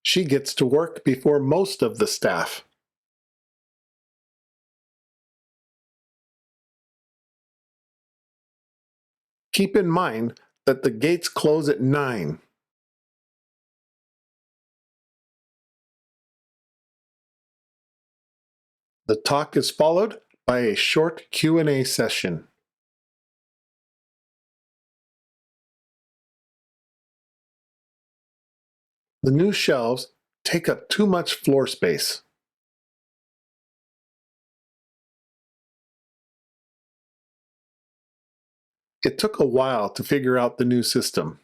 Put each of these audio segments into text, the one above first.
She gets to work before most of the staff. Keep in mind that the gates close at 9. The talk is followed by a short Q&A session. The new shelves take up too much floor space. It took a while to figure out the new system.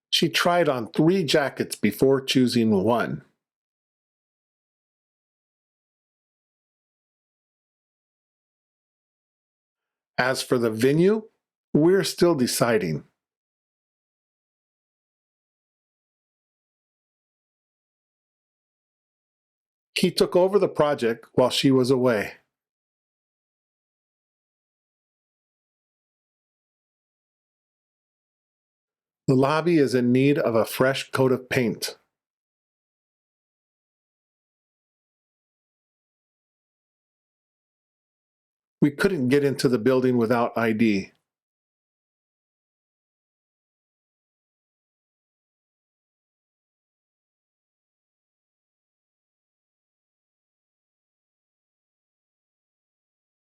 She tried on 3 jackets before choosing one. As for the venue, we're still deciding. He took over the project while she was away. The lobby is in need of a fresh coat of paint. We couldn't get into the building without ID.